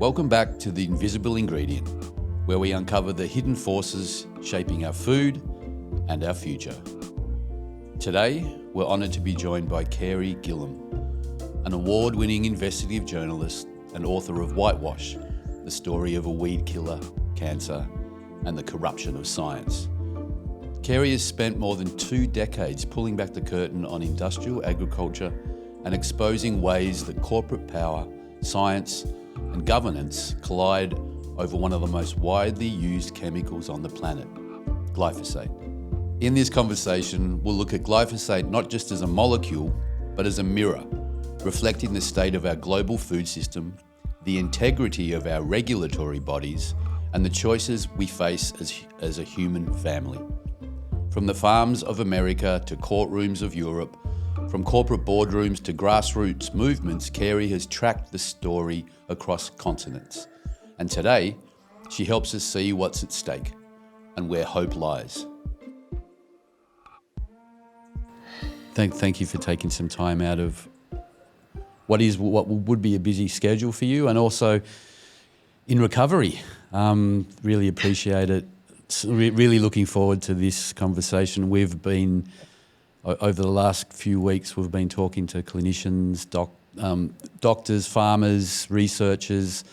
Welcome back to The Invisible Ingredient, where we uncover the hidden forces shaping our food and our future. Today, we're honoured to be joined by Carey Gillam, an award-winning investigative journalist and author of Whitewash, the story of a weed killer, cancer, and the corruption of science. Carey has spent more than 2 decades pulling back the curtain on industrial agriculture and exposing ways that corporate power, science, and governance collide over one of the most widely used chemicals on the planet, glyphosate. In this conversation, we'll look at glyphosate not just as a molecule, but as a mirror, reflecting the state of our global food system, the integrity of our regulatory bodies, and the choices we face as a human family. From the farms of America to courtrooms of Europe, from corporate boardrooms to grassroots movements, Carey has tracked the story across continents. And today, she helps us see what's at stake and where hope lies. Thank you for taking some time out of what would be a busy schedule for you, and also in recovery. Really appreciate it. Really looking forward to this conversation. We've been, over the last few weeks, we've been talking to clinicians, doctors, farmers, researchers,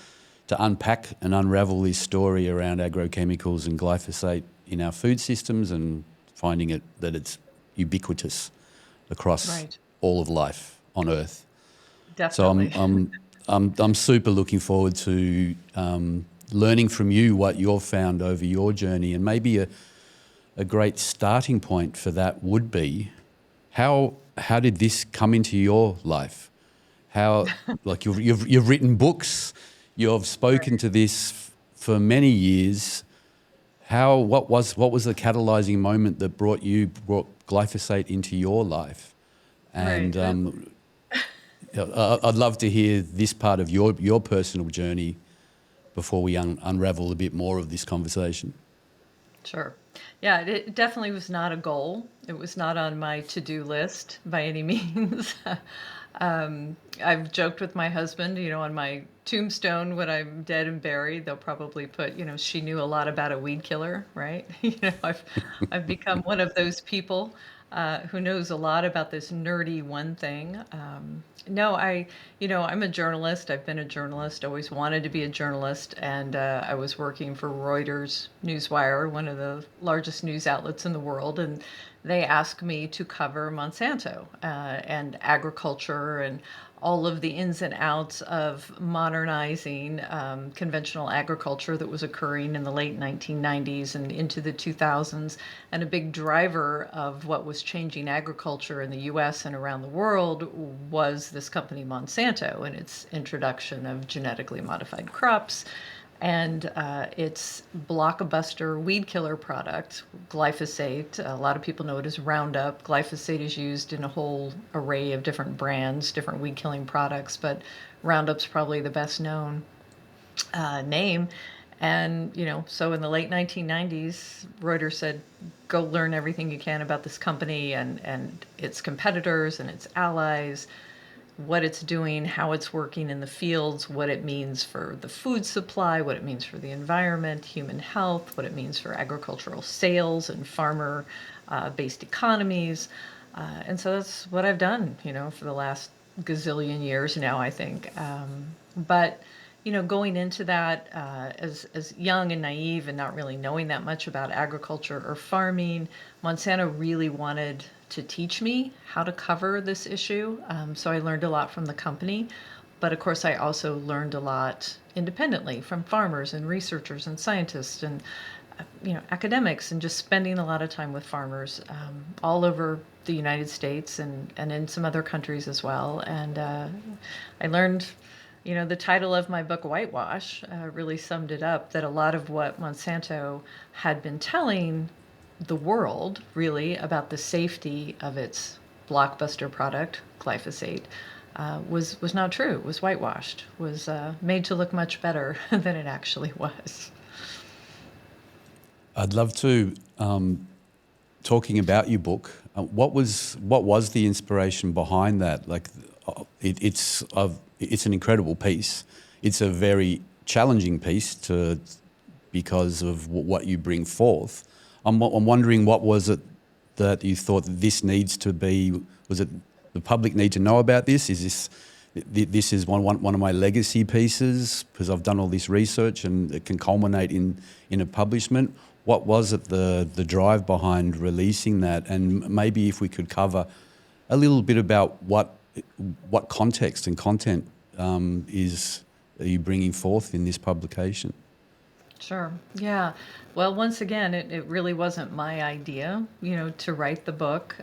to unpack and unravel this story around agrochemicals and glyphosate in our food systems, and finding that it's ubiquitous across all of life on Earth. Definitely. So I'm super looking forward to learning from you what you've found over your journey, and maybe a great starting point for that would be how did this come into your life? How, like, you've written books, you've spoken to this for many years. What was the catalyzing moment that brought glyphosate into your life? And I'd love to hear this part of your personal journey before we unravel a bit more of this conversation. Sure. Yeah, it definitely was not a goal. It was not on my to-do list by any means. I've joked with my husband, on my tombstone when I'm dead and buried, they'll probably put, she knew a lot about a weed killer, right? I've become one of those people who knows a lot about this nerdy one thing. I'm a journalist. I've been a journalist, always wanted to be a journalist. And I was working for Reuters Newswire, one of the largest news outlets in the world. And they asked me to cover Monsanto and agriculture and all of the ins and outs of modernizing conventional agriculture that was occurring in the late 1990s and into the 2000s. And a big driver of what was changing agriculture in the US and around the world was this company Monsanto and its introduction of genetically modified crops and its blockbuster weed killer product, glyphosate. A lot of people know it as Roundup. Glyphosate is used in a whole array of different brands, different weed killing products, but Roundup's probably the best known name. And, so in the late 1990s, Reuters said, go learn everything you can about this company and its competitors and its allies, what it's doing, how it's working in the fields, what it means for the food supply, what it means for the environment, human health, what it means for agricultural sales and farmer-based economies. And so that's what I've done, for the last gazillion years now, I think. But going into that as young and naive and not really knowing that much about agriculture or farming, Monsanto really wanted to teach me how to cover this issue. So I learned a lot from the company. But of course, I also learned a lot independently from farmers and researchers and scientists and academics, and just spending a lot of time with farmers all over the United States and in some other countries as well. And I learned, the title of my book, Whitewash, really summed it up, that a lot of what Monsanto had been telling the world, really, about the safety of its blockbuster product, glyphosate, was not true, was whitewashed, was made to look much better than it actually was. I'd love to, talking about your book, what was the inspiration behind that? Like, it's an incredible piece. It's a very challenging piece because of what you bring forth. I'm wondering, what was it that you thought this needs to be? Was it the public need to know about this? Is this is one of my legacy pieces because I've done all this research and it can culminate in a publishment? What was it, the drive behind releasing that? And maybe if we could cover a little bit about what context and content are you bringing forth in this publication? Sure. Yeah. Well, once again, it really wasn't my idea, to write the book.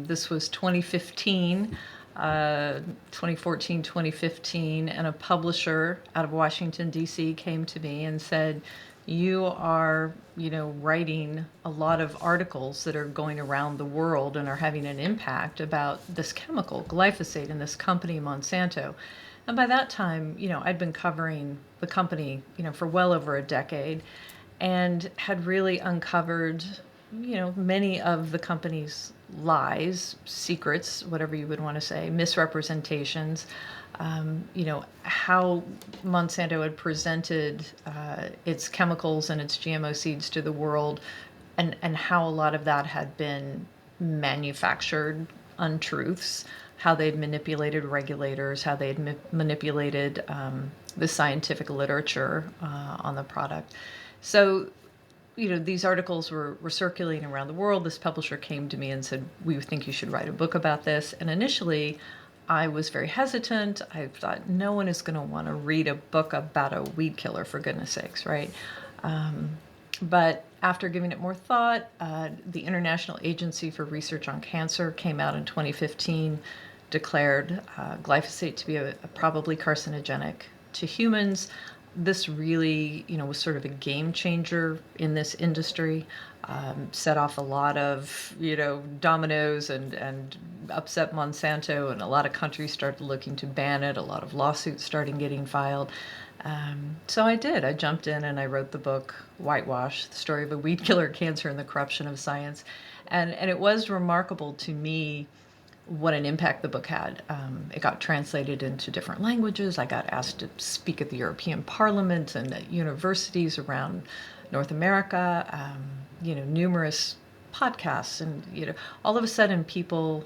This was 2015, 2014, 2015, and a publisher out of Washington, D.C. came to me and said, you are, writing a lot of articles that are going around the world and are having an impact about this chemical, glyphosate, and this company, Monsanto. And by that time, I'd been covering the company, for well over a decade and had really uncovered, many of the company's lies, secrets, whatever you would want to say, misrepresentations, how Monsanto had presented its chemicals and its GMO seeds to the world, and how a lot of that had been manufactured untruths, how they'd manipulated regulators, how they'd manipulated the scientific literature on the product. So, these articles were circulating around the world. This publisher came to me and said, we think you should write a book about this. And initially, I was very hesitant. I thought, no one is going to want to read a book about a weed killer, for goodness sakes, right? But after giving it more thought, the International Agency for Research on Cancer came out in 2015, declared glyphosate to be a probably carcinogenic to humans. This really, was sort of a game changer in this industry, set off a lot of, dominoes and upset Monsanto, and a lot of countries started looking to ban it. A lot of lawsuits started getting filed. So I did. I jumped in and I wrote the book, Whitewash, the story of a weed killer, cancer, and the corruption of science. And it was remarkable to me what an impact the book had. It got translated into different languages. I got asked to speak at the European Parliament and at universities around North America, numerous podcasts. And, all of a sudden people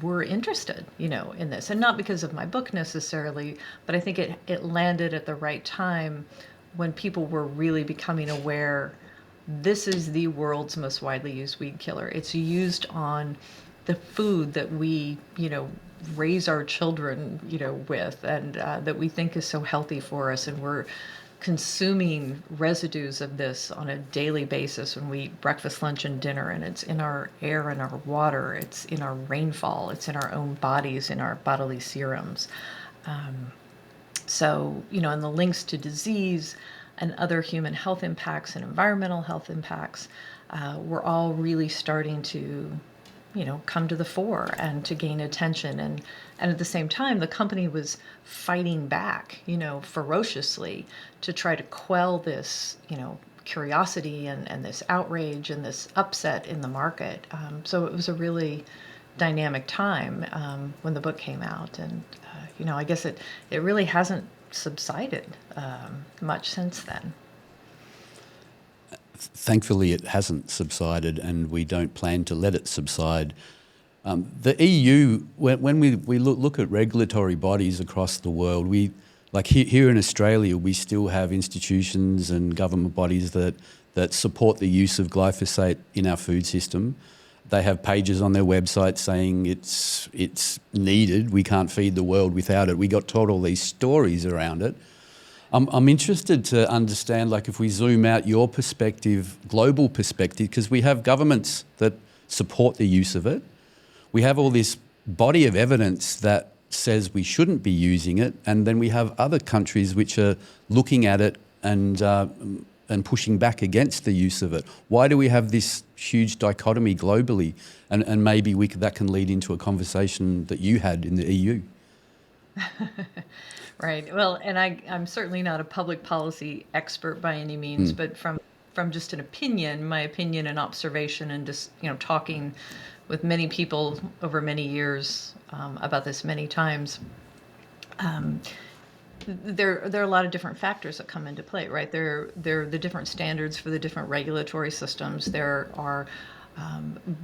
were interested, in this. And not because of my book necessarily, but I think it landed at the right time when people were really becoming aware this is the world's most widely used weed killer. It's used on the food that we, raise our children, with, and that we think is so healthy for us. And we're consuming residues of this on a daily basis when we eat breakfast, lunch, and dinner. And it's in our air and our water. It's in our rainfall. It's in our own bodies, in our bodily serums. So, and the links to disease and other human health impacts and environmental health impacts were all really starting to come to the fore and to gain attention. And at the same time, the company was fighting back, ferociously to try to quell this, curiosity and this outrage and this upset in the market. So it was a really dynamic time when the book came out. And, I guess it really hasn't subsided much since then. Thankfully, it hasn't subsided, and we don't plan to let it subside. The EU, when we look at regulatory bodies across the world, like here in Australia, we still have institutions and government bodies that support the use of glyphosate in our food system. They have pages on their website saying it's needed. We can't feed the world without it. We got told all these stories around it. I'm interested to understand, like, if we zoom out your perspective, global perspective, because we have governments that support the use of it. We have all this body of evidence that says we shouldn't be using it, and then we have other countries which are looking at it and pushing back against the use of it. Why do we have this huge dichotomy globally? And maybe that can lead into a conversation that you had in the EU. Right. Well, and I'm certainly not a public policy expert by any means, but from just an opinion, my opinion and observation, and just talking with many people over many years about this many times, There are a lot of different factors that come into play, right? There are the different standards for the different regulatory systems. There are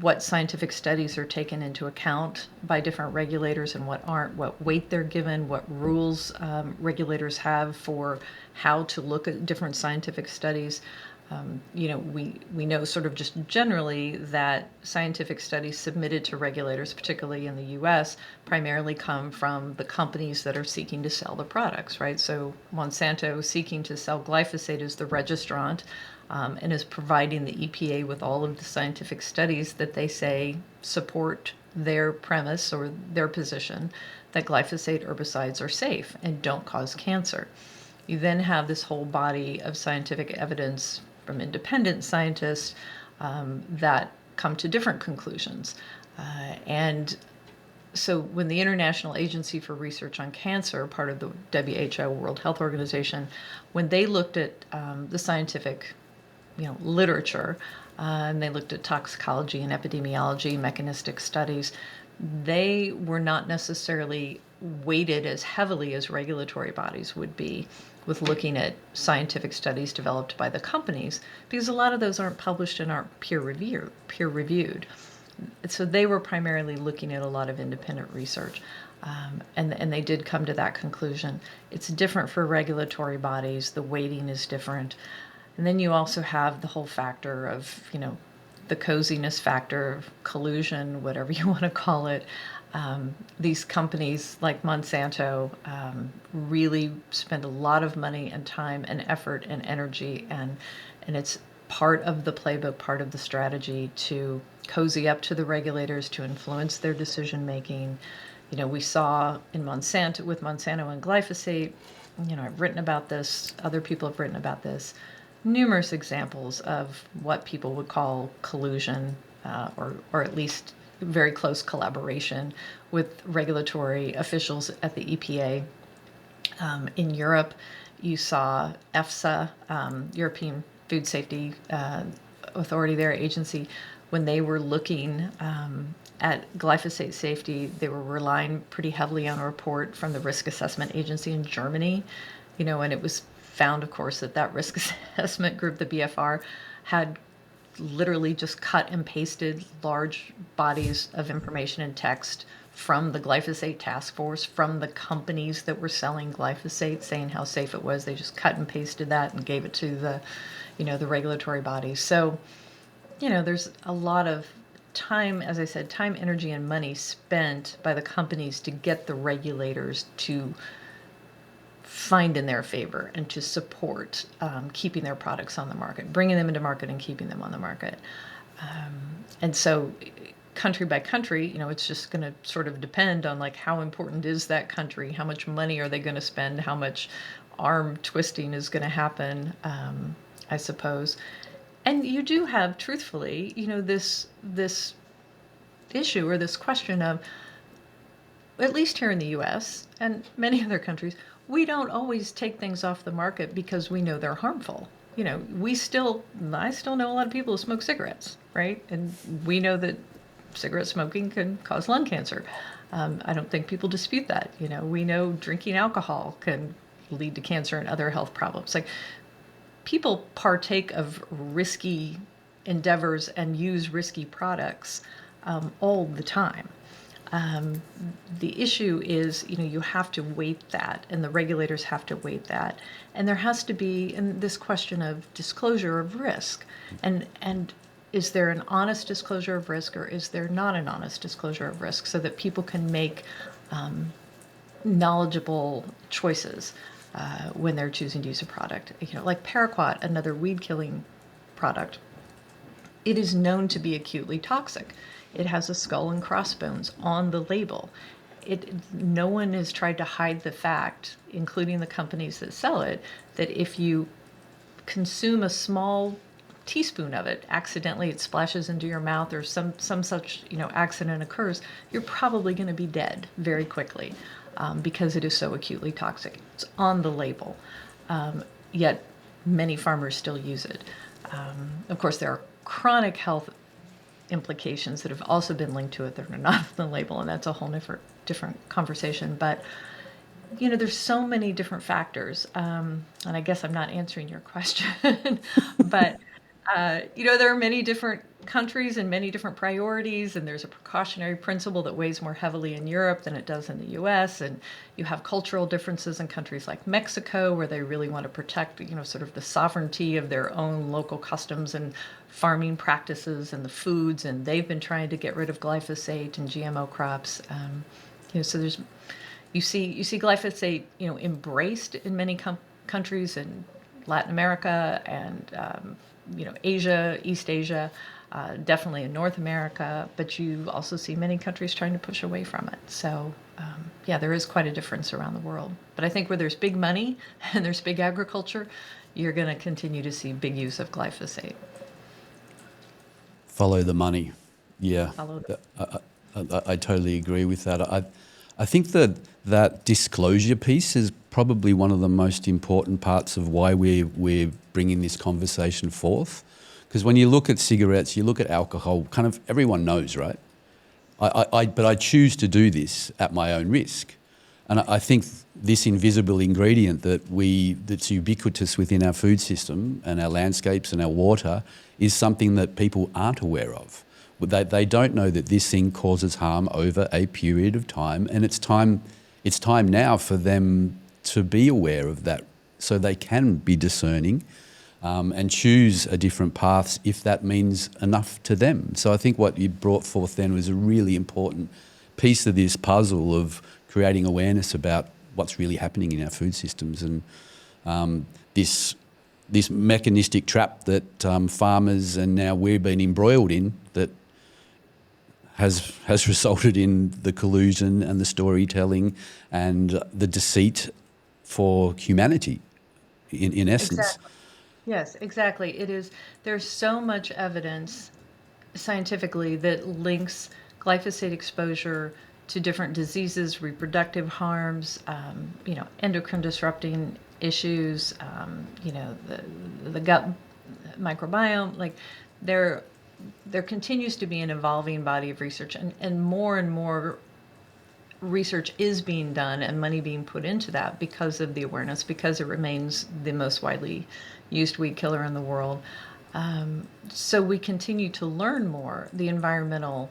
what scientific studies are taken into account by different regulators and what aren't, what weight they're given, what rules regulators have for how to look at different scientific studies. We know sort of just generally that scientific studies submitted to regulators, particularly in the U.S., primarily come from the companies that are seeking to sell the products, right? So Monsanto seeking to sell glyphosate is the registrant, and is providing the EPA with all of the scientific studies that they say support their premise or their position that glyphosate herbicides are safe and don't cause cancer. You then have this whole body of scientific evidence from independent scientists that come to different conclusions. And so when the International Agency for Research on Cancer, part of the WHO, World Health Organization, when they looked at the scientific literature, and they looked at toxicology and epidemiology, mechanistic studies, they were not necessarily weighted as heavily as regulatory bodies would be with looking at scientific studies developed by the companies, because a lot of those aren't published and aren't peer reviewed. So they were primarily looking at a lot of independent research. And they did come to that conclusion. It's different for regulatory bodies. The weighting is different. And then you also have the whole factor of, the coziness factor, collusion, whatever you want to call it. These companies like Monsanto really spend a lot of money and time and effort and energy, and it's part of the playbook, part of the strategy to cozy up to the regulators, to influence their decision making. We saw with Monsanto and glyphosate, I've written about this, other people have written about this, numerous examples of what people would call collusion, or at least very close collaboration with regulatory officials at the EPA. In Europe, you saw EFSA, European Food Safety Authority, their agency, when they were looking at glyphosate safety, they were relying pretty heavily on a report from the Risk Assessment Agency in Germany, and it was found, of course, that risk assessment group, the BFR, had literally just cut and pasted large bodies of information and text from the glyphosate task force, from the companies that were selling glyphosate, saying how safe it was. They just cut and pasted that and gave it to the regulatory bodies. So, there's a lot of time, as I said, time, energy, and money spent by the companies to get the regulators to find in their favor and to support keeping their products on the market, bringing them into market and keeping them on the market. And so country by country, it's just going to sort of depend on how important is that country, how much money are they going to spend, how much arm twisting is going to happen, I suppose. And you do have, truthfully, this issue or this question of, at least here in the US and many other countries, we don't always take things off the market because we know they're harmful. I still know a lot of people who smoke cigarettes, right? And we know that cigarette smoking can cause lung cancer. I don't think people dispute that. We know drinking alcohol can lead to cancer and other health problems. People partake of risky endeavors and use risky products all the time. The issue is, you have to weight that, and the regulators have to weight that, and there has to be this question of disclosure of risk, and is there an honest disclosure of risk, or is there not an honest disclosure of risk, so that people can make knowledgeable choices when they're choosing to use a product. Like paraquat, another weed killing product, it is known to be acutely toxic. It has a skull and crossbones on the label. No one has tried to hide the fact, including the companies that sell it, that if you consume a small teaspoon of it, accidentally it splashes into your mouth, or some such accident occurs, you're probably going to be dead very quickly because it is so acutely toxic. It's on the label, yet many farmers still use it. Of course, there are chronic health implications that have also been linked to it that are not on the label, and that's a whole different conversation. But There's so many different factors, and I guess I'm not answering your question, but there are many different countries and many different priorities, and there's a precautionary principle that weighs more heavily in Europe than it does in the U.S. And you have cultural differences in countries like Mexico, where they really want to protect, sort of the sovereignty of their own local customs and farming practices and the foods, and they've been trying to get rid of glyphosate and GMO crops. So you see glyphosate, embraced in many countries in Latin America and Asia, East Asia, definitely in North America. But you also see many countries trying to push away from it. So yeah, there is quite a difference around the world. But I think where there's big money and there's big agriculture, you're going to continue to see big use of glyphosate. Follow the money. Yeah, Follow I totally agree with that. I think that disclosure piece is probably one of the most important parts of why we're bringing this conversation forth. Because when you look at cigarettes, you look at alcohol, kind of everyone knows, right? But I choose to do this at my own risk. And I think this invisible ingredient that's ubiquitous within our food system and our landscapes and our water is something that people aren't aware of. They don't know that this thing causes harm over a period of time, and it's time now for them to be aware of that, so they can be discerning and choose a different path if that means enough to them. So I think what you brought forth then was a really important piece of this puzzle of creating awareness about what's really happening in our food systems, and this mechanistic trap that farmers and now we've been embroiled in that has resulted in the collusion and the storytelling and the deceit for humanity, in essence. Exactly. Yes, exactly. It is. There's so much evidence scientifically that links glyphosate exposure to different diseases, reproductive harms, endocrine disrupting issues, the gut microbiome. Like there continues to be an evolving body of research, and more research is being done and money being put into that because of the awareness, because it remains the most widely used weed killer in the world. So we continue to learn more. The environmental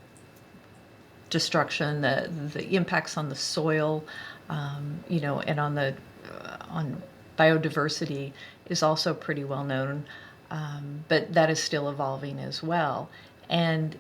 destruction, the impacts on the soil, and on biodiversity is also pretty well known. But that is still evolving as well. And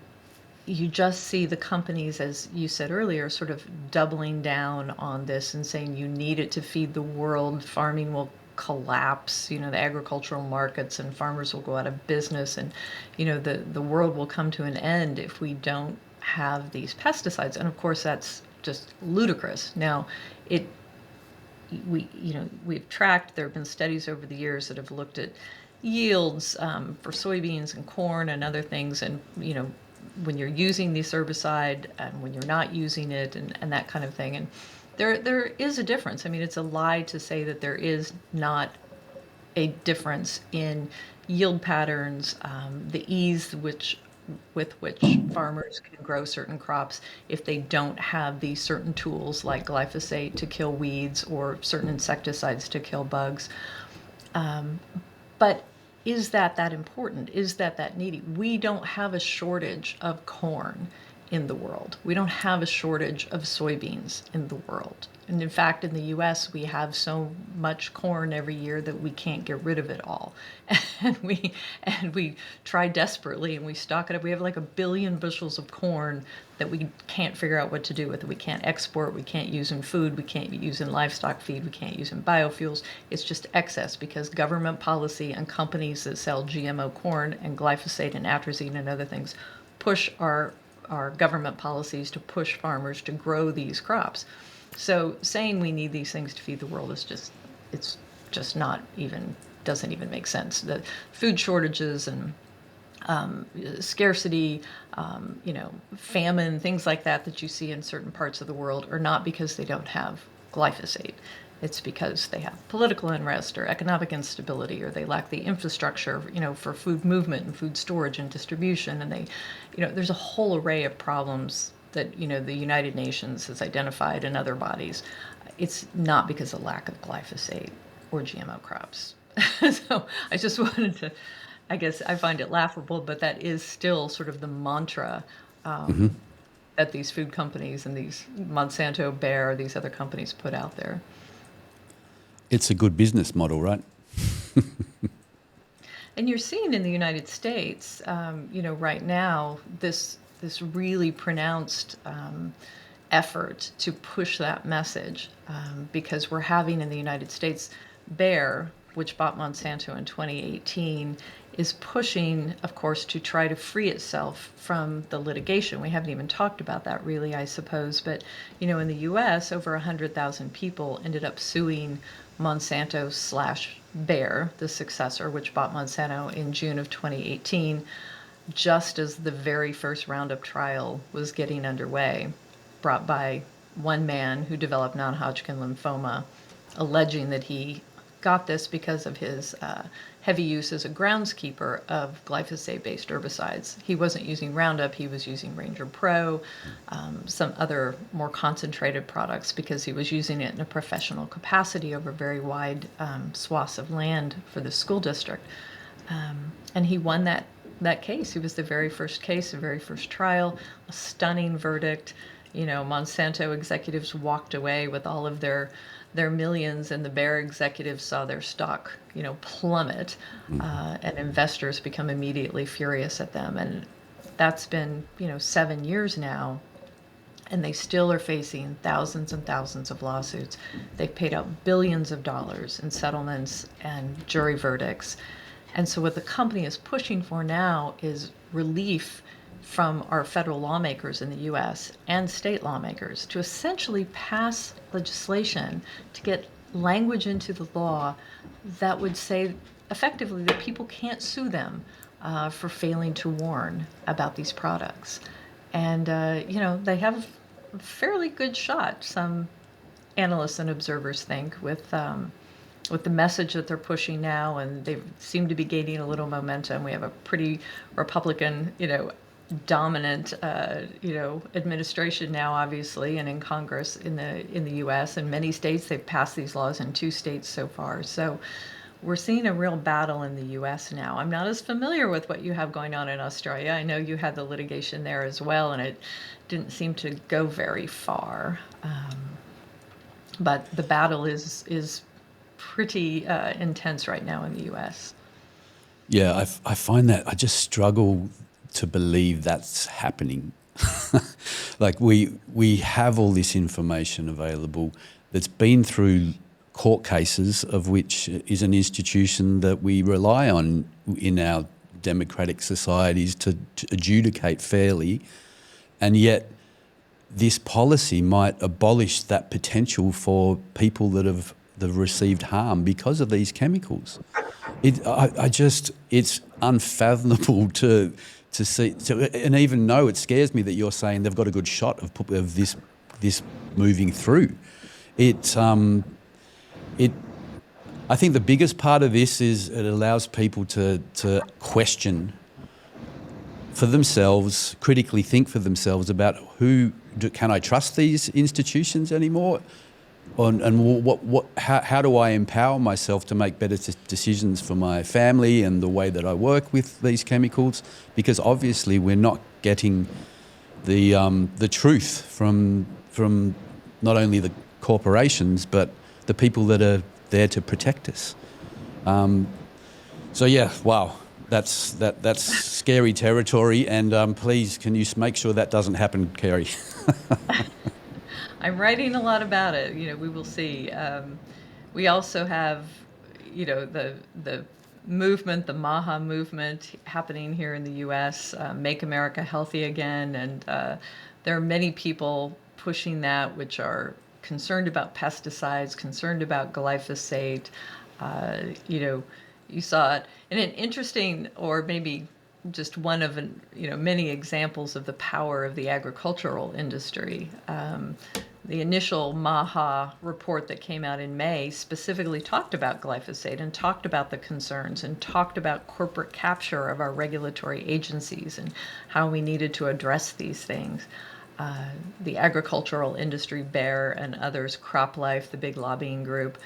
you just see the companies, as you said earlier, sort of doubling down on this and saying you need it to feed the world. Farming will collapse, the agricultural markets, and farmers will go out of business, and the world will come to an end if we don't have these pesticides. And of course that's just ludicrous. Now we've tracked, there have been studies over the years that have looked at yields for soybeans and corn and other things, and when you're using this herbicide and when you're not using it, and that kind of thing. And there is a difference. I mean, it's a lie to say that there is not a difference in yield patterns, the ease with which farmers can grow certain crops if they don't have these certain tools like glyphosate to kill weeds or certain insecticides to kill bugs. But is that important? Is that needy? We don't have a shortage of corn in the world. We don't have a shortage of soybeans in the world. And in fact, in the US, we have so much corn every year that we can't get rid of it all. And we try desperately, and we stock it up. We have like 1 billion bushels of corn that we can't figure out what to do with. We can't export, we can't use in food, we can't use in livestock feed, we can't use in biofuels. It's just excess because government policy and companies that sell GMO corn and glyphosate and atrazine and other things push our government policies to push farmers to grow these crops. So saying we need these things to feed the world is just not even, doesn't even make sense. The food shortages and scarcity, famine, things like that you see in certain parts of the world are not because they don't have glyphosate. It's because they have political unrest or economic instability, or they lack the infrastructure, for food movement and food storage and distribution. And there's a whole array of problems that, the United Nations has identified and other bodies, it's not because of lack of glyphosate or GMO crops. So I just wanted to, I guess I find it laughable, but that is still sort of the mantra that these food companies and these Monsanto, Bayer, these other companies put out there. It's a good business model, right? And you're seeing in the United States, right now, this really pronounced effort to push that message, because we're having in the United States, Bayer, which bought Monsanto in 2018, is pushing, of course, to try to free itself from the litigation. We haven't even talked about that really, I suppose, but in the U.S., over 100,000 people ended up suing Monsanto / Bayer, the successor, which bought Monsanto in June of 2018, just as the very first Roundup trial was getting underway, brought by one man who developed non-Hodgkin lymphoma, alleging that he got this because of his heavy use as a groundskeeper of glyphosate-based herbicides. He wasn't using Roundup, he was using Ranger Pro, some other more concentrated products, because he was using it in a professional capacity over very wide swaths of land for the school district. And he won that case. He was the very first case, the very first trial, a stunning verdict. Monsanto executives walked away with all of their millions, and the Bayer executives saw their stock, plummet, and investors become immediately furious at them. And that's been, 7 years now, and they still are facing thousands and thousands of lawsuits. They've paid out billions of dollars in settlements and jury verdicts. And so what the company is pushing for now is relief from our federal lawmakers in the U.S. and state lawmakers to essentially pass legislation to get language into the law that would say effectively that people can't sue them for failing to warn about these products. And, they have a fairly good shot, some analysts and observers think, with the message that they're pushing now, and they seem to be gaining a little momentum. We have a pretty Republican, dominant, administration now, obviously, and in Congress in the U.S. and many states. They've passed these laws in 2 states so far. So we're seeing a real battle in the U.S. now. I'm not as familiar with what you have going on in Australia. I know you had the litigation there as well, and it didn't seem to go very far. But the battle is pretty intense right now in the U.S. Yeah, I find that I just struggle to believe that's happening. Like we have all this information available that's been through court cases, of which is an institution that we rely on in our democratic societies to adjudicate fairly, and yet this policy might abolish that potential for people that have received harm because of these chemicals. It's unfathomable to see, and even though it scares me that you're saying they've got a good shot of this moving through. I think the biggest part of this is it allows people to question for themselves, critically think for themselves about can I trust these institutions anymore? And how do I empower myself to make better decisions for my family and the way that I work with these chemicals? Because obviously we're not getting the truth from not only the corporations but the people that are there to protect us. So yeah, wow, that's scary territory. And please, can you make sure that doesn't happen, Carey? I'm writing a lot about it. We will see. We also have, the movement, the MAHA movement happening here in the U.S., Make America Healthy Again. And there are many people pushing that, which are concerned about pesticides, concerned about glyphosate. You saw it in an interesting, or maybe just one of many examples of the power of the agricultural industry. The initial MAHA report that came out in May specifically talked about glyphosate and talked about the concerns and talked about corporate capture of our regulatory agencies and how we needed to address these things. the agricultural industry, Bayer and others, CropLife, the big lobbying group,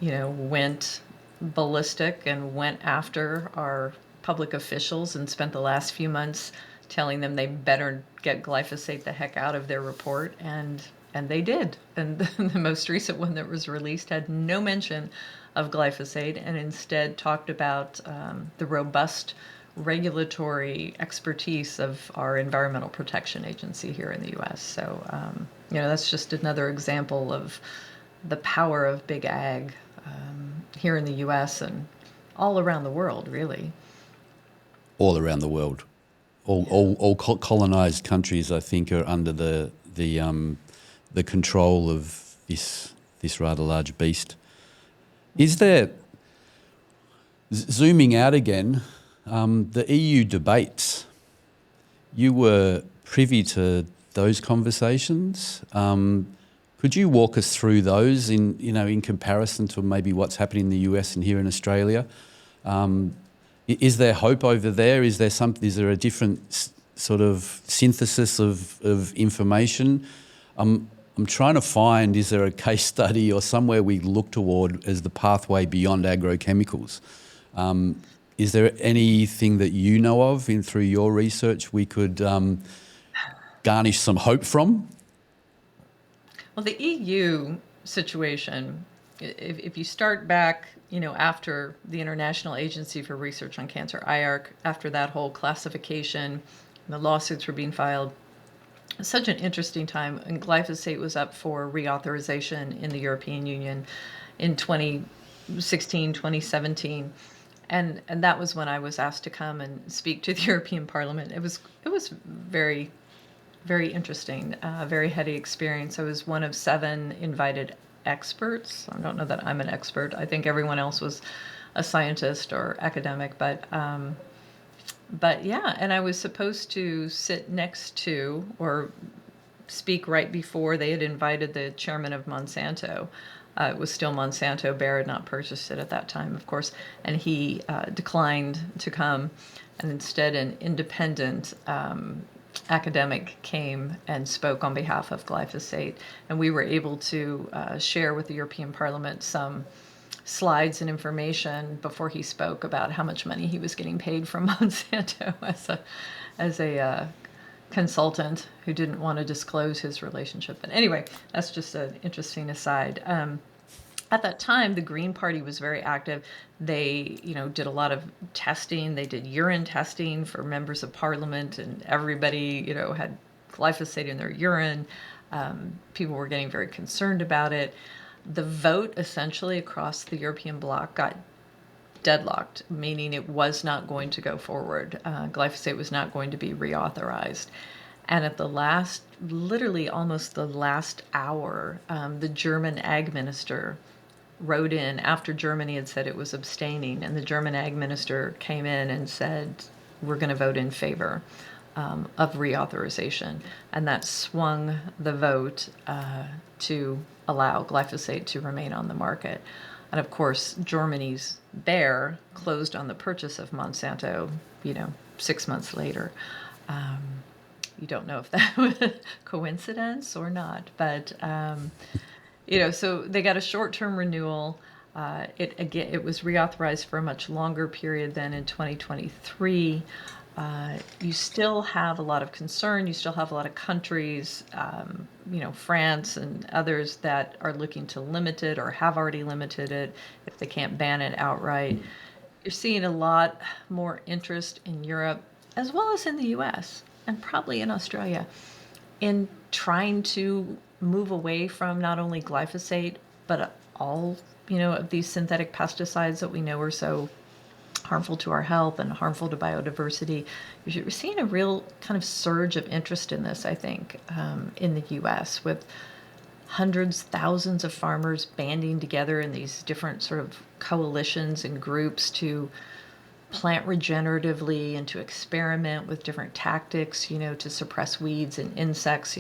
went ballistic and went after our public officials and spent the last few months telling them they better get glyphosate the heck out of their report, and they did. And the most recent one that was released had no mention of glyphosate and instead talked about the robust regulatory expertise of our Environmental Protection Agency here in the U.S. So, that's just another example of the power of big ag here in the U.S. and all around the world, really. All around the world. All colonized countries, I think, are under the control of this rather large beast. Is there, zooming out again, the EU debates? You were privy to those conversations. Could you walk us through those in comparison to maybe what's happening in the US and here in Australia? Is there hope over there? Is there a different sort of synthesis of information? I'm trying to find, is there a case study or somewhere we look toward as the pathway beyond agrochemicals? Is there anything that you know of through your research we could garnish some hope from? Well, the EU situation, if you start back, after the International Agency for Research on Cancer, IARC, after that whole classification, the lawsuits were being filed, it's such an interesting time. And glyphosate was up for reauthorization in the European Union in 2016, 2017. And that was when I was asked to come and speak to the European Parliament. It was very, very interesting, very heady experience. I was one of 7 invited experts. I don't know that I'm an expert. I think everyone else was a scientist or academic, but yeah. And I was supposed to sit next to or speak right before they had invited the chairman of Monsanto. It was still Monsanto. Bayer had not purchased it at that time, of course, and he declined to come. And instead, an independent academic came and spoke on behalf of glyphosate. And we were able to share with the European Parliament some slides and information before he spoke about how much money he was getting paid from Monsanto as a consultant who didn't want to disclose his relationship. But anyway, that's just an interesting aside. At that time, the Green Party was very active. They, did a lot of testing. They did urine testing for members of parliament, and everybody, had glyphosate in their urine. People were getting very concerned about it. The vote essentially across the European bloc got deadlocked, meaning it was not going to go forward. Glyphosate was not going to be reauthorized. And at literally almost the last hour, the German ag minister wrote in after Germany had said it was abstaining, and the German ag minister came in and said, we're going to vote in favor of reauthorization. And that swung the vote to allow glyphosate to remain on the market. And of course, Germany's Bayer closed on the purchase of Monsanto, 6 months later. You don't know if that was a coincidence or not, but so they got a short-term renewal. It was reauthorized for a much longer period than in 2023. You still have a lot of concern. You still have a lot of countries, France and others that are looking to limit it or have already limited it if they can't ban it outright. You're seeing a lot more interest in Europe as well as in the US and probably in Australia in trying to move away from not only glyphosate, but all, of these synthetic pesticides that we know are so harmful to our health and harmful to biodiversity. We're seeing a real kind of surge of interest in this, I think, in the U.S. with hundreds, thousands of farmers banding together in these different sort of coalitions and groups to plant regeneratively and to experiment with different tactics, to suppress weeds and insects,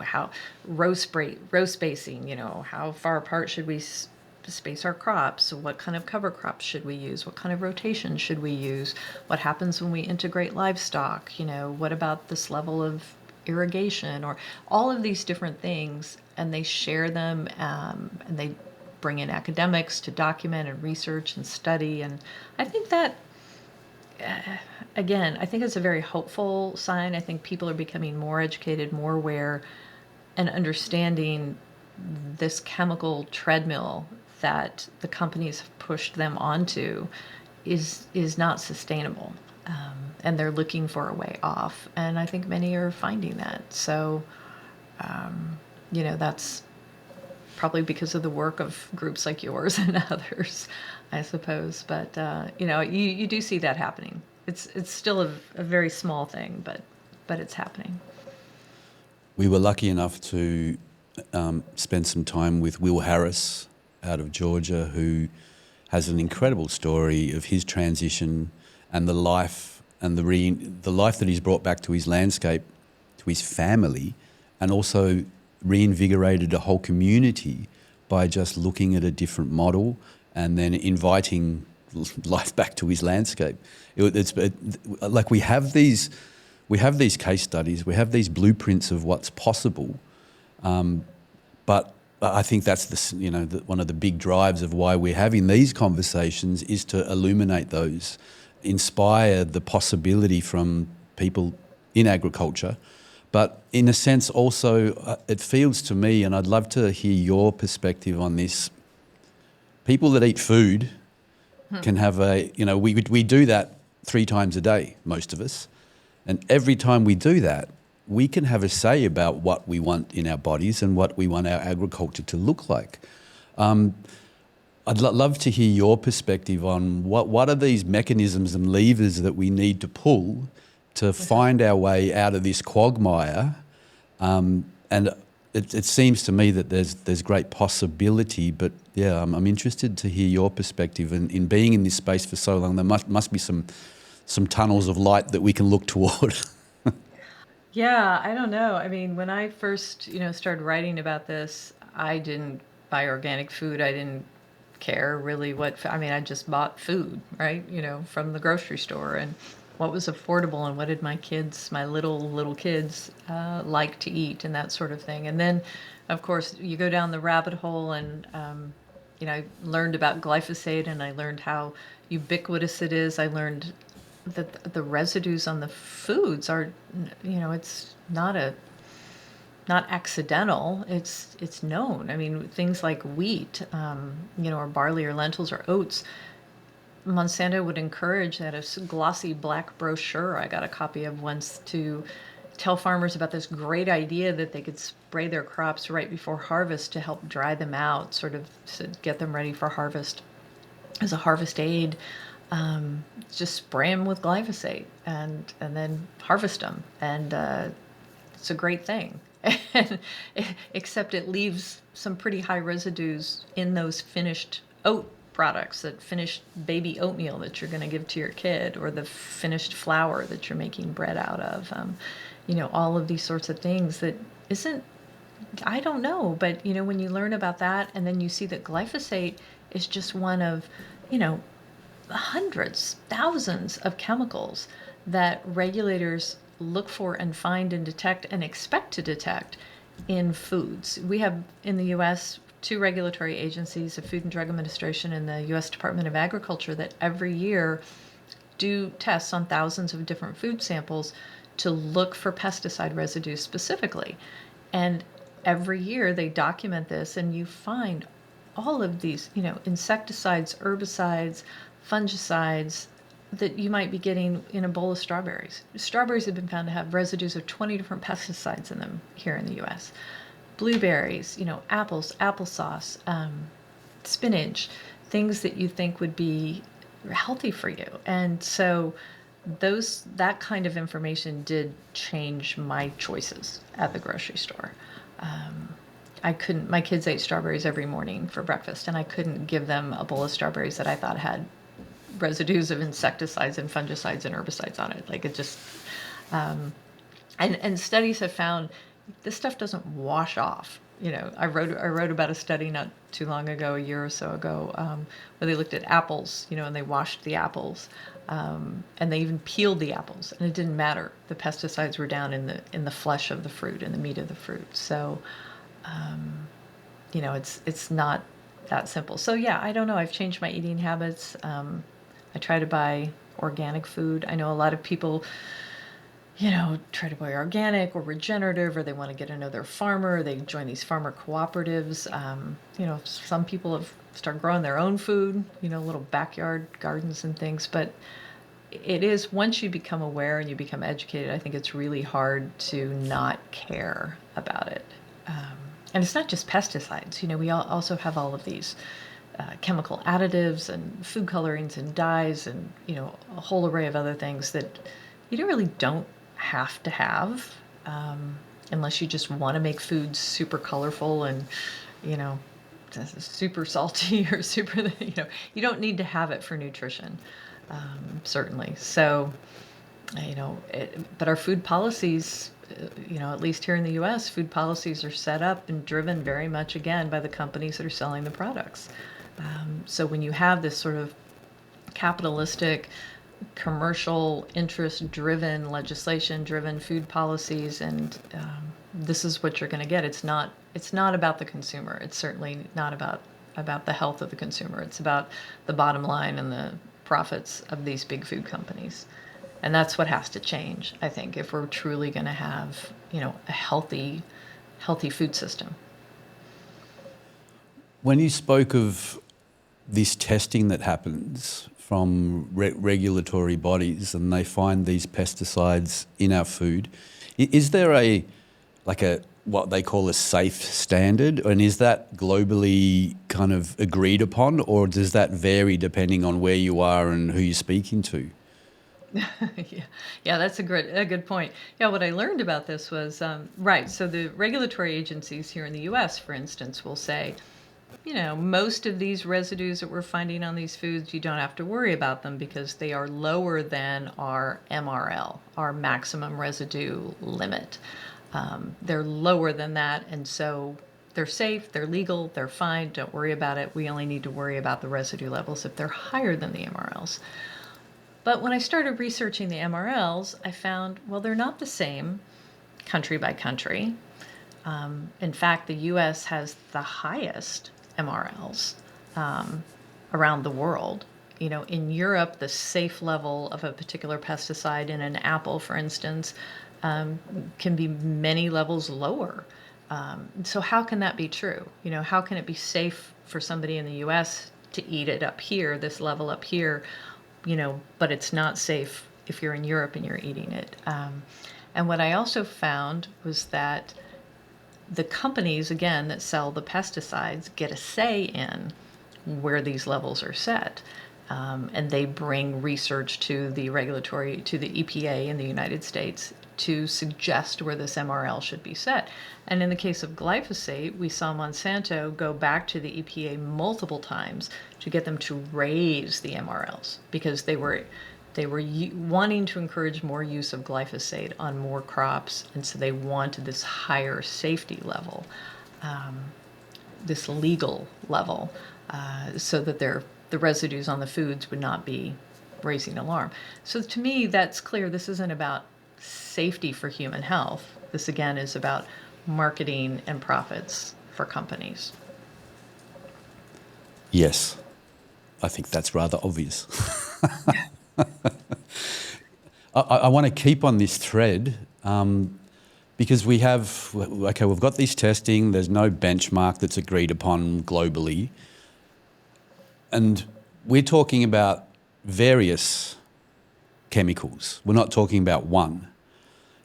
how row spacing, how far apart should we space our crops? What kind of cover crops should we use? What kind of rotation should we use? What happens when we integrate livestock? What about this level of irrigation, or all of these different things, and they share them, and they bring in academics to document and research and study. And I think that, again, I think it's a very hopeful sign. I think people are becoming more educated, more aware, and understanding this chemical treadmill that the companies have pushed them onto is not sustainable, and they're looking for a way off. And I think many are finding that. So, that's probably because of the work of groups like yours and others, I suppose. But you do see that happening. It's still a very small thing, but it's happening. We were lucky enough to spend some time with Will Harris out of Georgia, who has an incredible story of his transition and the life and the life that he's brought back to his landscape, to his family, and also reinvigorated a whole community by just looking at a different model and then inviting life back to his landscape. Like we have these case studies, we have these blueprints of what's possible, but I think that's one of the big drives of why we're having these conversations is to illuminate those, inspire the possibility from people in agriculture. But in a sense also, it feels to me, and I'd love to hear your perspective on this, people that eat food can have we do that 3 times a day, most of us. And every time we do that, we can have a say about what we want in our bodies and what we want our agriculture to look like. I'd love to hear your perspective on what are these mechanisms and levers that we need to pull to find our way out of this quagmire. And it seems to me that there's great possibility, but yeah, I'm interested to hear your perspective. And in being in this space for so long, there must be some tunnels of light that we can look toward. Yeah, I don't know. I mean, when I first, started writing about this, I didn't buy organic food. I didn't care really I just bought food, right? From the grocery store, and what was affordable, and what did my little kids like to eat, and that sort of thing. And then, of course, you go down the rabbit hole, and I learned about glyphosate, and I learned how ubiquitous it is. I learned that the residues on the foods are, it's not accidental. It's known. I mean, things like wheat, or barley or lentils or oats. Monsanto would encourage that a glossy black brochure I got a copy of once to tell farmers about this great idea that they could spray their crops right before harvest to help dry them out, sort of to get them ready for harvest as a harvest aid. Just spray them with glyphosate and then harvest them. And it's a great thing. Except it leaves some pretty high residues in those finished oat products, that finished baby oatmeal that you're going to give to your kid, or the finished flour that you're making bread out of. All of these sorts of things that isn't, I don't know, but when you learn about that, and then you see that glyphosate is just one of, hundreds, thousands of chemicals that regulators look for and find and detect and expect to detect in foods. We have in the U.S. 2 regulatory agencies, the Food and Drug Administration and the U.S. Department of Agriculture, that every year do tests on thousands of different food samples to look for pesticide residues specifically. And every year they document this, and you find all of these, insecticides, herbicides, fungicides that you might be getting in a bowl of strawberries. Strawberries have been found to have residues of 20 different pesticides in them here in the U.S. Blueberries, apples, applesauce, spinach, things that you think would be healthy for you. And so that kind of information did change my choices at the grocery store. My kids ate strawberries every morning for breakfast, and I couldn't give them a bowl of strawberries that I thought had residues of insecticides and fungicides and herbicides on it. Like, it just, and studies have found this stuff doesn't wash off. I wrote about a study not too long ago, a year or so ago, where they looked at apples, and they washed the apples, and they even peeled the apples, and it didn't matter. The pesticides were down in the flesh of the fruit, in the meat of the fruit. So, it's not that simple. So yeah, I don't know. I've changed my eating habits. I try to buy organic food. I know a lot of people, try to buy organic or regenerative, or they want to get to know their farmer. They join these farmer cooperatives. Some people have started growing their own food, little backyard gardens and things. But it is, once you become aware and you become educated, I think it's really hard to not care about it. And it's not just pesticides. We also have all of these chemical additives and food colorings and dyes and, a whole array of other things that you really don't have to have, unless you just want to make food super colorful and, super salty or super, you don't need to have it for nutrition, certainly. So, but our food policies, at least here in the U.S., food policies are set up and driven very much, again, by the companies that are selling the products. So when you have this sort of capitalistic, commercial, interest-driven, legislation-driven food policies, and this is what you're going to get. It's not about the consumer. It's certainly not about the health of the consumer. It's about the bottom line and the profits of these big food companies. And that's what has to change, I think, if we're truly going to have, a healthy food system. When you spoke of this testing that happens from regulatory bodies and they find these pesticides in our food, is there a what they call a safe standard, and is that globally kind of agreed upon, or does that vary depending on where you are and who you're speaking to? Yeah, that's a good point. Yeah, what I learned about this was, right, so the regulatory agencies here in the U.S., for instance, will say, most of these residues that we're finding on these foods, you don't have to worry about them because they are lower than our MRL, our maximum residue limit. They're lower than that, and so they're safe, they're legal, they're fine, don't worry about it. We only need to worry about the residue levels if they're higher than the MRLs. But when I started researching the MRLs, I found, well, they're not the same country by country. In fact, the U.S. has the highest MRLs around the world. In Europe, the safe level of a particular pesticide in an apple, for instance, can be many levels lower. So how can that be true? How can it be safe for somebody in the U.S. to eat it up here, this level up here, but it's not safe if you're in Europe and you're eating it? And what I also found was that the companies, again, that sell the pesticides get a say in where these levels are set. And they bring research to the EPA in the United States to suggest where this MRL should be set. And in the case of glyphosate, we saw Monsanto go back to the EPA multiple times to get them to raise the MRLs because they were wanting to encourage more use of glyphosate on more crops, and so they wanted this higher safety level, this legal level, so that the residues on the foods would not be raising alarm. So to me, that's clear. This isn't about safety for human health. This, again, is about marketing and profits for companies. Yes, I think that's rather obvious. I want to keep on this thread because we've got this testing. There's no benchmark that's agreed upon globally. And we're talking about various chemicals. We're not talking about one.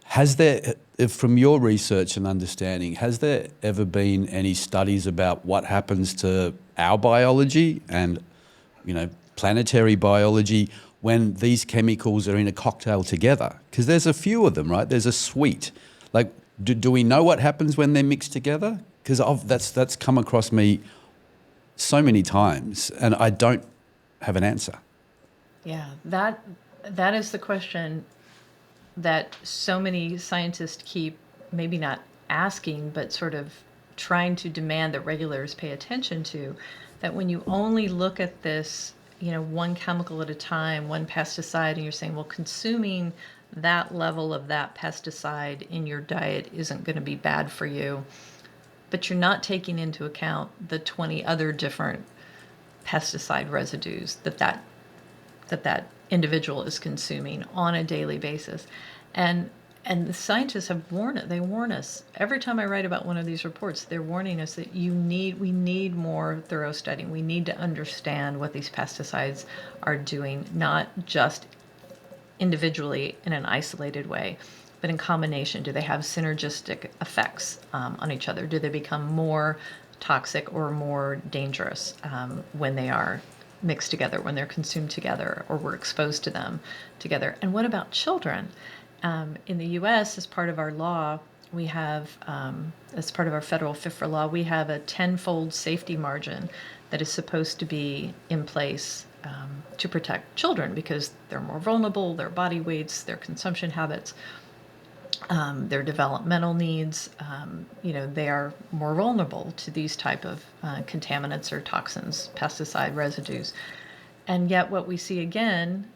Has there, from your research and understanding, has there ever been any studies about what happens to our biology and, planetary biology when these chemicals are in a cocktail together? Because there's a few of them, right? There's a suite. Like, do we know what happens when they're mixed together? Because that's come across me so many times, and I don't have an answer. Yeah, that is the question that so many scientists keep maybe not asking, but sort of trying to demand that regulators pay attention to, that when you only look at this, one chemical at a time, one pesticide, and you're saying, well, consuming that level of that pesticide in your diet isn't going to be bad for you, but you're not taking into account the 20 other different pesticide residues that individual is consuming on a daily basis. And the scientists have they warn us every time I write about one of these reports. They're warning us that we need more thorough studying. We need to understand what these pesticides are doing, not just individually in an isolated way, but in combination. Do they have synergistic effects on each other? Do they become more toxic or more dangerous when they are mixed together, when they're consumed together, or we're exposed to them together? And what about children? In the U.S., as part of our law, we have, as part of our federal FIFRA law, we have a tenfold safety margin that is supposed to be in place to protect children because they're more vulnerable, their body weights, their consumption habits, their developmental needs, they are more vulnerable to these type of contaminants or toxins, pesticide residues. And yet what we see again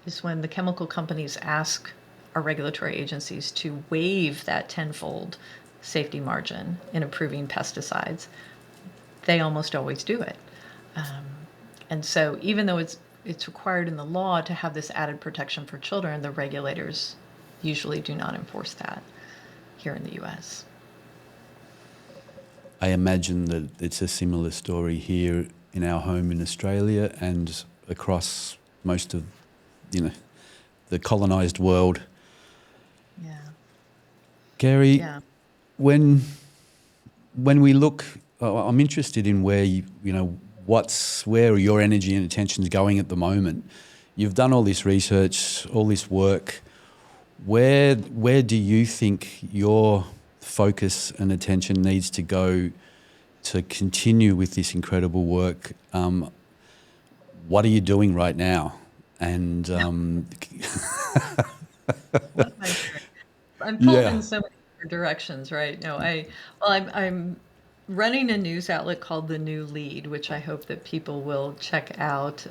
is when the chemical companies ask our regulatory agencies to waive that tenfold safety margin in approving pesticides, they almost always do it. And so even though it's required in the law to have this added protection for children, the regulators usually do not enforce that here in the U.S. I imagine that it's a similar story here in our home in Australia and across most of, the colonised world. Yeah. Carey, Yeah. when we look, I'm interested in where where your energy and attention is going at the moment. You've done all this research, all this work. Where do you think your focus and attention needs to go to continue with this incredible work? What are you doing right now? And What am I doing? I'm pulled Yeah. in so many different directions, right? No, I'm running a news outlet called The New Lead, which I hope that people will check out.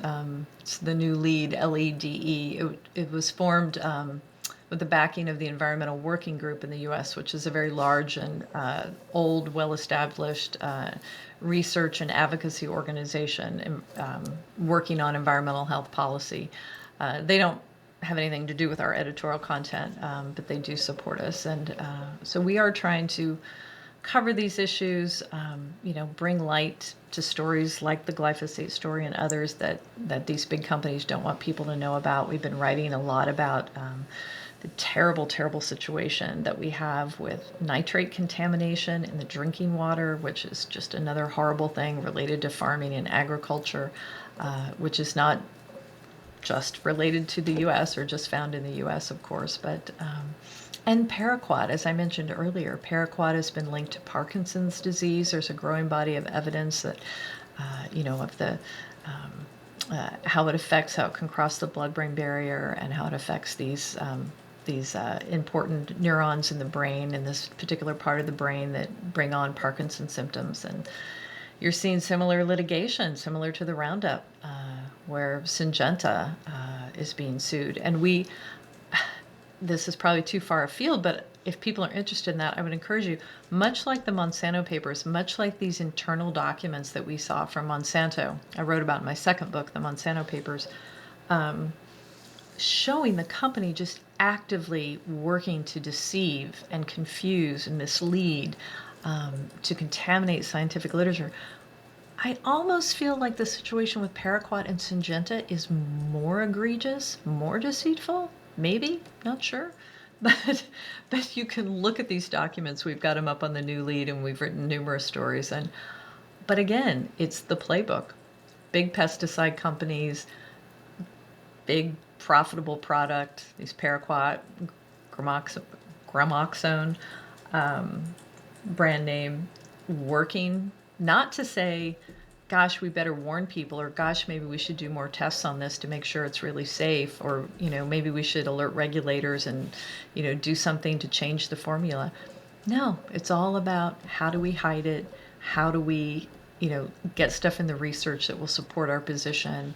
It's The New Lead, LEDE. It was formed with the backing of the Environmental Working Group in the U.S., which is a very large and old, well-established research and advocacy organization working on environmental health policy. They don't have anything to do with our editorial content, but they do support us. And so we are trying to cover these issues, bring light to stories like the glyphosate story and others that these big companies don't want people to know about. We've been writing a lot about the terrible, terrible situation that we have with nitrate contamination in the drinking water, which is just another horrible thing related to farming and agriculture, which is not just related to the U.S. or just found in the U.S., of course, but and paraquat, as I mentioned earlier, paraquat has been linked to Parkinson's disease. There's a growing body of evidence that, of the how it affects, how it can cross the blood-brain barrier, and how it affects these important neurons in the brain, in this particular part of the brain that bring on Parkinson's symptoms. And you're seeing similar litigation, similar to the Roundup, where Syngenta is being sued. And this is probably too far afield, but if people are interested in that, I would encourage you, much like the Monsanto papers, much like these internal documents that we saw from Monsanto, I wrote about in my second book, the Monsanto papers, showing the company just actively working to deceive and confuse and mislead, to contaminate scientific literature. I almost feel like the situation with paraquat and Syngenta is more egregious, more deceitful, maybe, not sure. But you can look at these documents. We've got them up on the New Lead, and we've written numerous stories. But again, it's the playbook. Big pesticide companies, big profitable product, these paraquat, gramoxone, brand name, working not to say, gosh, we better warn people, or gosh, maybe we should do more tests on this to make sure it's really safe, or maybe we should alert regulators and do something to change the formula. No, it's all about how do we hide it? How do we, get stuff in the research that will support our position?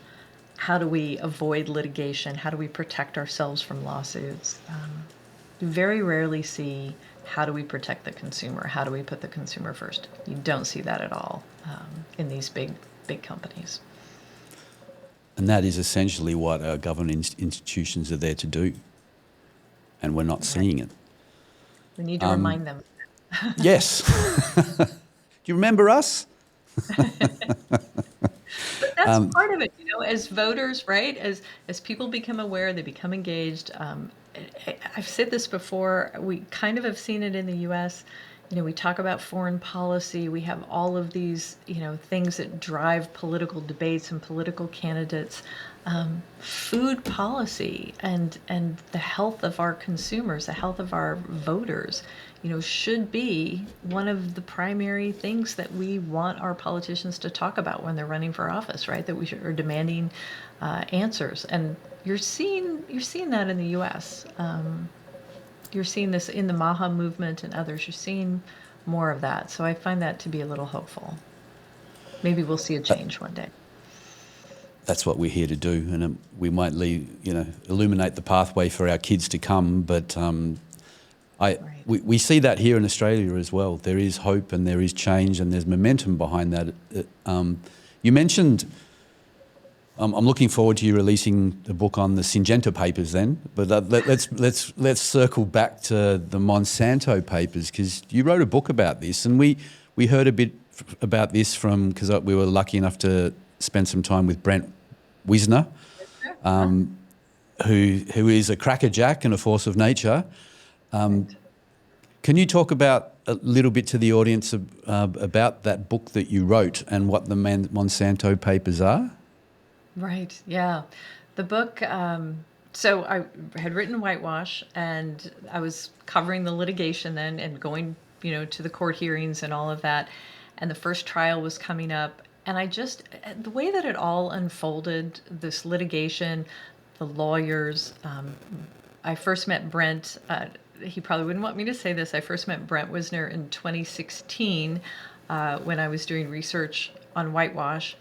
How do we avoid litigation? How do we protect ourselves from lawsuits? You very rarely see how do we protect the consumer? How do we put the consumer first? You don't see that at all in these big companies. And that is essentially what our government institutions are there to do. And we're not seeing it. We need to remind them. Yes. Do you remember us? But that's part of it, as voters, right? As people become aware, they become engaged. I've said this before. We kind of have seen it in the U.S. We talk about foreign policy. We have all of these, things that drive political debates and political candidates. Food policy and the health of our consumers, the health of our voters, should be one of the primary things that we want our politicians to talk about when they're running for office, right? That we are demanding answers. And you're seeing that in the U.S. You're seeing this in the MAHA movement and others. You're seeing more of that. So I find that to be a little hopeful. Maybe we'll see a change one day. That's what we're here to do, and we might illuminate the pathway for our kids to come. But we see that here in Australia as well. There is hope, and there is change, and there's momentum behind that. You mentioned, I'm looking forward to you releasing the book on the Syngenta papers then. But let's circle back to the Monsanto papers, because you wrote a book about this, and we heard a bit about this because we were lucky enough to spend some time with Brent Wisner, who is a crackerjack and a force of nature. Can you talk about a little bit to the audience about that book that you wrote and what the Monsanto papers are? Right, yeah. The book, so I had written Whitewash, and I was covering the litigation then and going, to the court hearings and all of that. And the first trial was coming up. And the way that it all unfolded, this litigation, the lawyers, I first met Brent, he probably wouldn't want me to say this, I first met Brent Wisner in 2016 when I was doing research on Whitewash.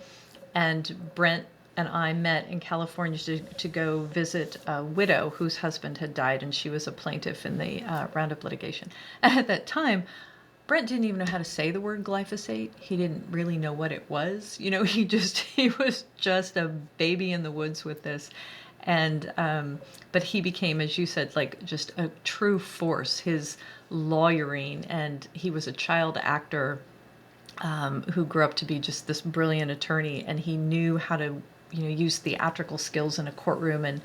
And Brent and I met in California to go visit a widow whose husband had died, and she was a plaintiff in the Roundup litigation. And at that time, Brent didn't even know how to say the word glyphosate. He didn't really know what it was. He was just a baby in the woods with this. And, but he became, as you said, like just a true force, his lawyering. And he was a child actor who grew up to be just this brilliant attorney. And he knew how to, use theatrical skills in a courtroom. And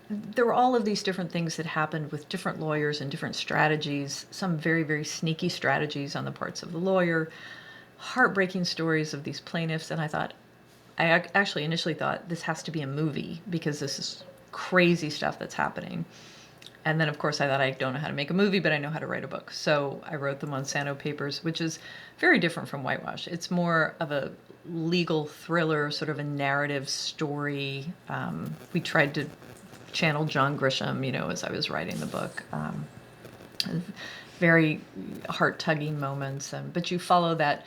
there were all of these different things that happened with different lawyers and different strategies, some very, very sneaky strategies on the parts of the lawyer, heartbreaking stories of these plaintiffs. And I actually initially thought this has to be a movie because this is crazy stuff that's happening. And then, of course, I thought I don't know how to make a movie, but I know how to write a book. So I wrote the Monsanto papers, which is very different from Whitewash. It's more of a legal thriller, sort of a narrative story. We tried to channel John Grisham, as I was writing the book. Very heart-tugging moments. But you follow that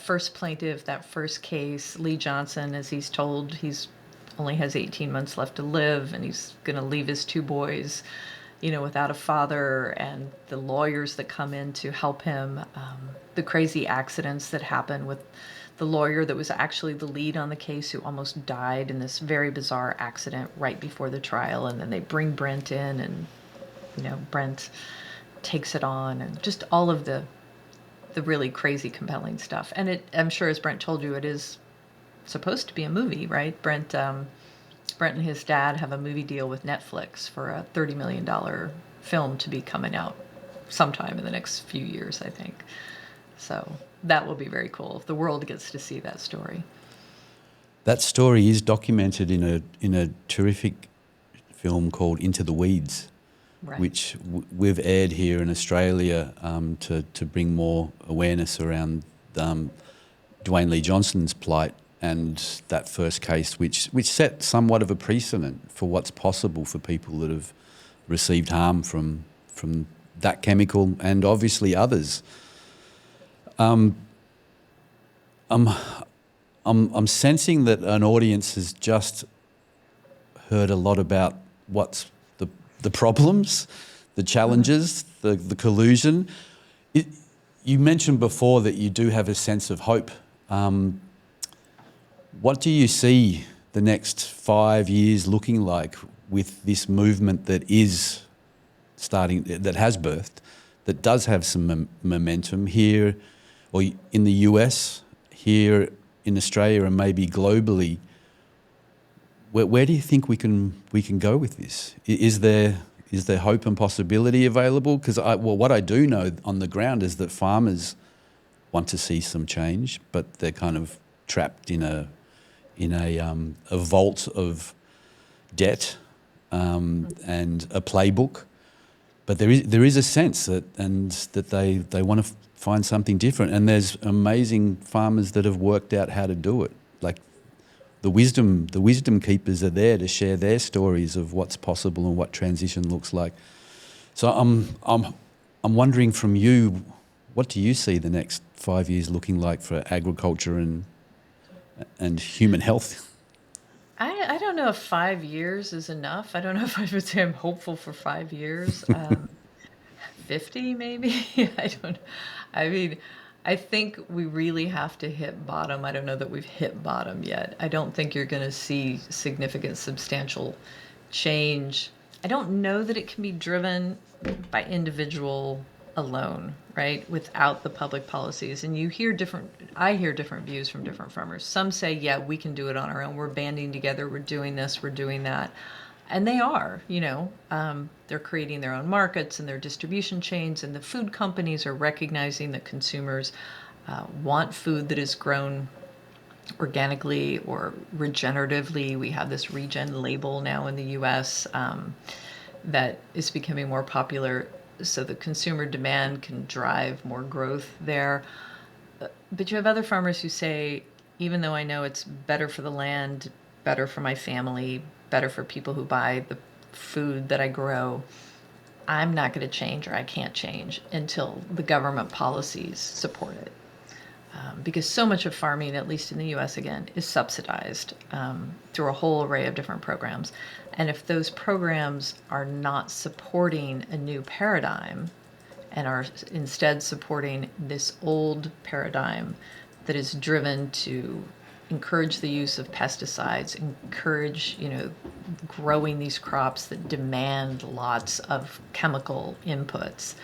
first plaintiff, that first case, Lee Johnson, as he's told he's only has 18 months left to live, and he's going to leave his two boys, without a father, and the lawyers that come in to help him, the crazy accidents that happen with the lawyer that was actually the lead on the case who almost died in this very bizarre accident right before the trial. And then they bring Brent in, and, Brent takes it on, and just all of the really crazy, compelling stuff. And I'm sure, as Brent told you, it is supposed to be a movie, right? Brent and his dad have a movie deal with Netflix for a $30 million film to be coming out sometime in the next few years, I think. So that will be very cool if the world gets to see that story. That story is documented in a terrific film called Into the Weeds, right, which we've aired here in Australia to bring more awareness around Dwayne Lee Johnson's plight. And that first case, which set somewhat of a precedent for what's possible for people that have received harm from that chemical and obviously others. I'm sensing that an audience has just heard a lot about what's the problems, the challenges, the collusion. You mentioned before that you do have a sense of hope. What do you see the next 5 years looking like with this movement that is starting, that has birthed, that does have some momentum here, or in the US, here in Australia, and maybe globally? Where do you think we can go with this? Is there hope and possibility available? Because what I do know on the ground is that farmers want to see some change, but they're kind of trapped in a vault of debt and a playbook. But there is a sense that they want to find something different, and there's amazing farmers that have worked out how to do it. Like the wisdom keepers are there to share their stories of what's possible and what transition looks like. So I'm wondering from you, what do you see the next 5 years looking like for agriculture and human health? I don't know if 5 years is enough. I don't know if I would say I'm hopeful for 5 years. 50 maybe? I don't know. I mean, I think we really have to hit bottom. I don't know that we've hit bottom yet. I don't think you're going to see significant, substantial change. I don't know that it can be driven by individual alone, right? Without the public policies. And I hear different views from different farmers. Some say, yeah, we can do it on our own. We're banding together. We're doing this. We're doing that. And they are, they're creating their own markets and their distribution chains, and the food companies are recognizing that consumers want food that is grown organically or regeneratively. We have this regen label now in the US that is becoming more popular, so the consumer demand can drive more growth there. But you have other farmers who say, even though I know it's better for the land, better for my family, better for people who buy the food that I grow, I'm not going to change, or I can't change until the government policies support it. Because so much of farming, at least in the US again, is subsidized through a whole array of different programs. And if those programs are not supporting a new paradigm and are instead supporting this old paradigm that is driven to encourage the use of pesticides, encourage, growing these crops that demand lots of chemical inputs.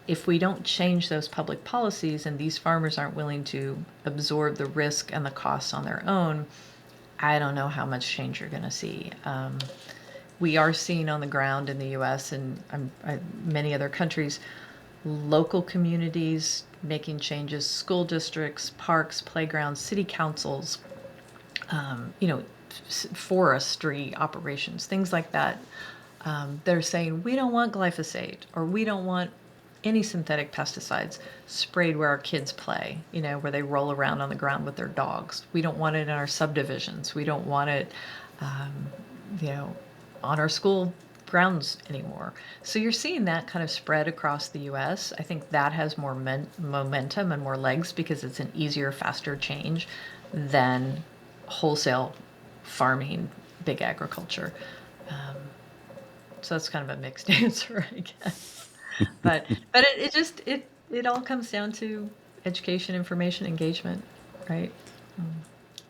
If we don't change those public policies and these farmers aren't willing to absorb the risk and the costs on their own, I don't know how much change you're going to see. We are seeing on the ground in the US and many other countries, local communities making changes, school districts, parks, playgrounds, city councils, forestry operations, things like that. They're saying, we don't want glyphosate, or we don't want any synthetic pesticides sprayed where our kids play, where they roll around on the ground with their dogs. We don't want it in our subdivisions. We don't want it, on our school grounds anymore. So you're seeing that kind of spread across the US. I think that has more momentum and more legs because it's an easier, faster change than wholesale farming, big agriculture. So that's kind of a mixed answer, I guess. But it all comes down to education, information, engagement, right?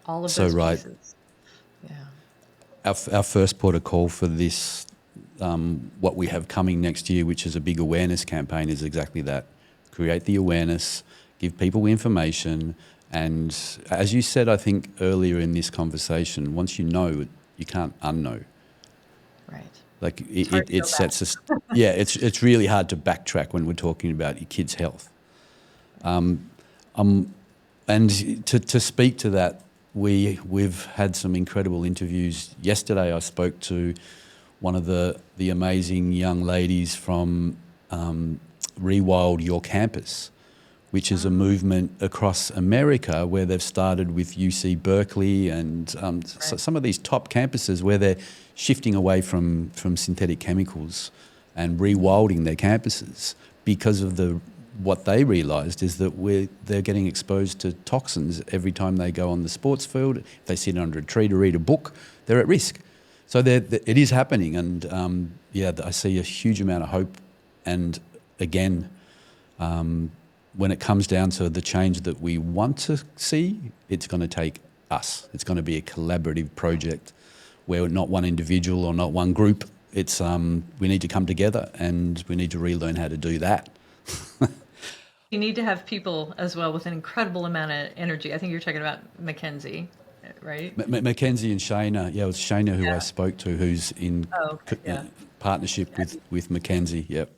All of those pieces. Yeah. Our first port of call for this, what we have coming next year, which is a big awareness campaign, is exactly that. Create the awareness, give people information, and as you said, I think earlier in this conversation, once you know, you can't unknow. Right. Like it sets us. Yeah, it's really hard to backtrack when we're talking about your kid's health. And to speak to that, we've had some incredible interviews. Yesterday, I spoke to one of the amazing young ladies from Rewild Your Campus, which is a movement across America where they've started with UC Berkeley and some of these top campuses where they're shifting away from synthetic chemicals and rewilding their campuses because of what they realised is that they're getting exposed to toxins every time they go on the sports field. If they sit under a tree to read a book, they're at risk. So it is happening, and I see a huge amount of hope. And again, when it comes down to the change that we want to see, it's going to take us. It's going to be a collaborative project where not one individual or not one group. It's we need to come together, and we need to relearn how to do that. You need to have people as well with an incredible amount of energy. I think you're talking about Mackenzie, right? Mackenzie and Shayna. Yeah, it was Shayna who I spoke to, who's in partnership with Mackenzie. Yep.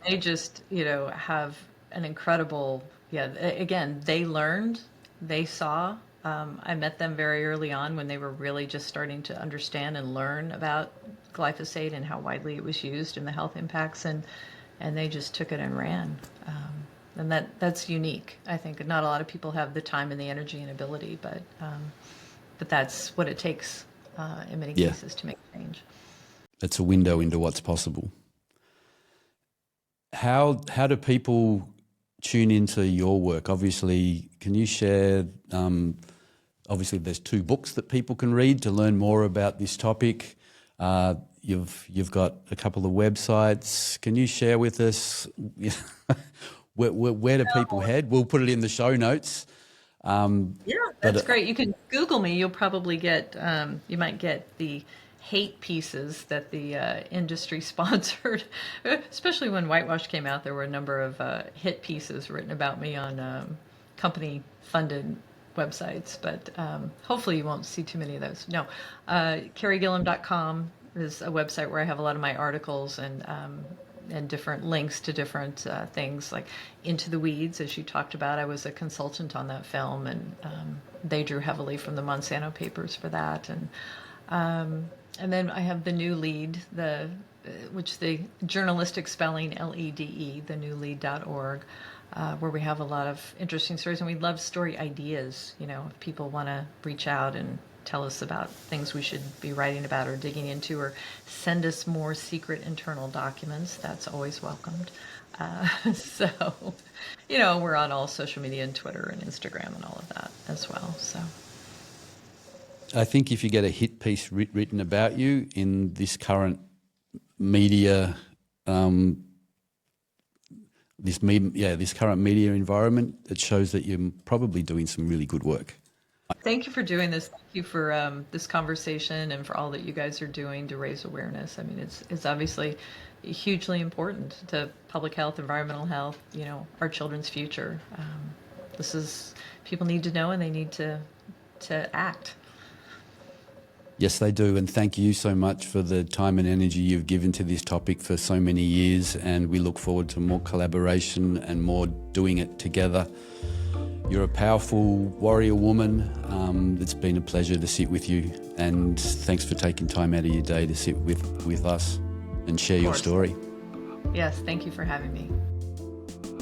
They just, have an incredible, again, they learned, they saw. I met them very early on when they were really just starting to understand and learn about glyphosate and how widely it was used and the health impacts, and they just took it and ran. And that's unique. I think not a lot of people have the time and the energy and ability, but that's what it takes in many cases to make change. It's a window into what's possible. How do people tune into your work? Obviously, can you share? Obviously, there's 2 books that people can read to learn more about this topic. You've got a couple of websites. Can you share with us where do people head? We'll put it in the show notes. That's great. You can Google me. You'll probably get you might get the hate pieces that the industry sponsored, especially when whitewash came out. There were a number of hit pieces written about me on company funded websites, but hopefully you won't see too many of those. No, CareyGillam.com is a website where I have a lot of my articles and different links to different things, like Into the Weeds, as you talked about. I was a consultant on that film, and they drew heavily from the Monsanto papers for that. And then I have the new Lede, which the journalistic spelling Lede, the new Lede.org, where we have a lot of interesting stories, and we love story ideas. If people want to reach out and tell us about things we should be writing about or digging into, or send us more secret internal documents, that's always welcomed. So, we're on all social media and Twitter and Instagram and all of that as well. So I think if you get a hit piece written about you in this current media, this current media environment, it shows that you're probably doing some really good work. Thank you for doing this. Thank you for this conversation and for all that you guys are doing to raise awareness. I mean, it's obviously hugely important to public health, environmental health, our children's future. People need to know, and they need to act. Yes, they do. And thank you so much for the time and energy you've given to this topic for so many years. And we look forward to more collaboration and more doing it together. You're a powerful warrior woman. It's been a pleasure to sit with you. And thanks for taking time out of your day to sit with us and share your story. Yes, thank you for having me.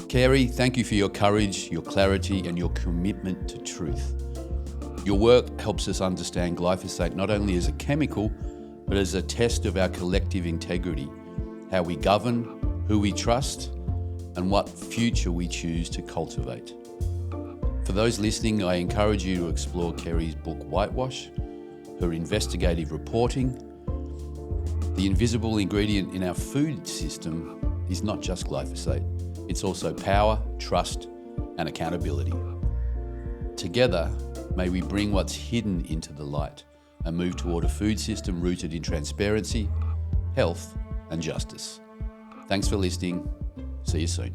Carey, thank you for your courage, your clarity, and your commitment to truth. Your work helps us understand glyphosate not only as a chemical, but as a test of our collective integrity, how we govern, who we trust, and what future we choose to cultivate. For those listening, I encourage you to explore Carey's book Whitewash, her investigative reporting. The invisible ingredient in our food system is not just glyphosate, it's also power, trust, and accountability. Together, may we bring what's hidden into the light and move toward a food system rooted in transparency, health, and justice. Thanks for listening. See you soon.